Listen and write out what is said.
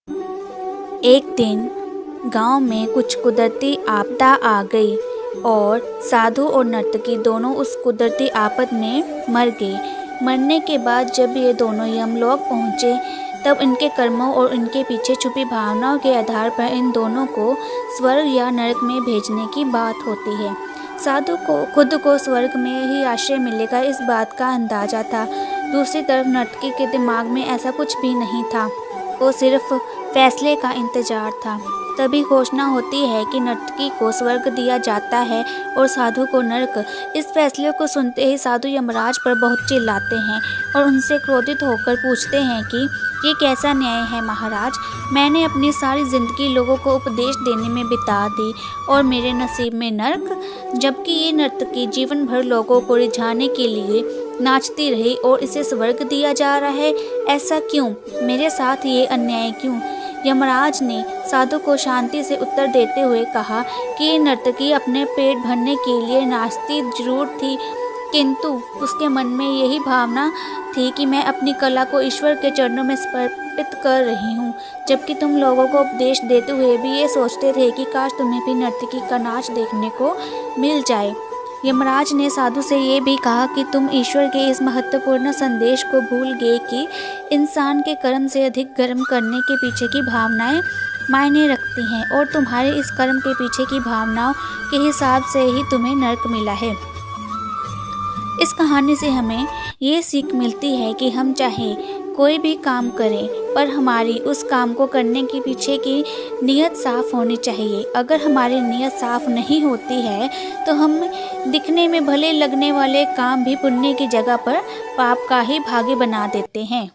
एक दिन गांव में कुछ कुदरती आपदा आ गई और साधु और नर्तकी दोनों उस कुदरती आफत में मर गए। मरने के बाद जब ये दोनों यमलोक पहुँचे तब इनके कर्मों और इनके पीछे छुपी भावनाओं के आधार पर इन दोनों को स्वर्ग या नरक में भेजने की बात होती है। साधु को खुद को स्वर्ग में ही आश्रय मिलेगा इस बात का अंदाजा था। दूसरी तरफ नर्तकी के दिमाग में ऐसा कुछ भी नहीं था, वो सिर्फ फैसले का इंतजार था। तभी घोषणा होती है कि नर्तकी को स्वर्ग दिया जाता है और साधु को नरक। इस फैसले को सुनते ही साधु यमराज पर बहुत चिल्लाते हैं और उनसे क्रोधित होकर पूछते हैं कि ये कैसा न्याय है महाराज। मैंने अपनी सारी जिंदगी लोगों को उपदेश देने में बिता दी और मेरे नसीब में नरक, जबकि ये नर्तकी जीवन भर लोगों को रिझाने के लिए नाचती रही और इसे स्वर्ग दिया जा रहा है। ऐसा क्यों? मेरे साथ ये अन्याय क्यों? यमराज ने साधु को शांति से उत्तर देते हुए कहा कि ये नर्तकी अपने पेट भरने के लिए नाचती जरूर थी, किंतु उसके मन में यही भावना थी कि मैं अपनी कला को ईश्वर के चरणों में समर्पित कर रही हूँ। जबकि तुम लोगों को उपदेश देते हुए भी ये सोचते थे कि काश तुम्हें भी नर्तकी का नाच देखने को मिल जाए। यमराज ने साधु से ये भी कहा कि तुम ईश्वर के इस महत्वपूर्ण संदेश को भूल गए कि इंसान के कर्म से अधिक कर्म करने के पीछे की भावनाएं मायने रखती हैं और तुम्हारे इस कर्म के पीछे की भावनाओं के हिसाब से ही तुम्हें नरक मिला है। इस कहानी से हमें ये सीख मिलती है कि हम चाहे कोई भी काम करें पर हमारी उस काम को करने के पीछे की नीयत साफ़ होनी चाहिए। अगर हमारी नीयत साफ़ नहीं होती है तो हम दिखने में भले लगने वाले काम भी पुण्य की जगह पर पाप का ही भागी बना देते हैं।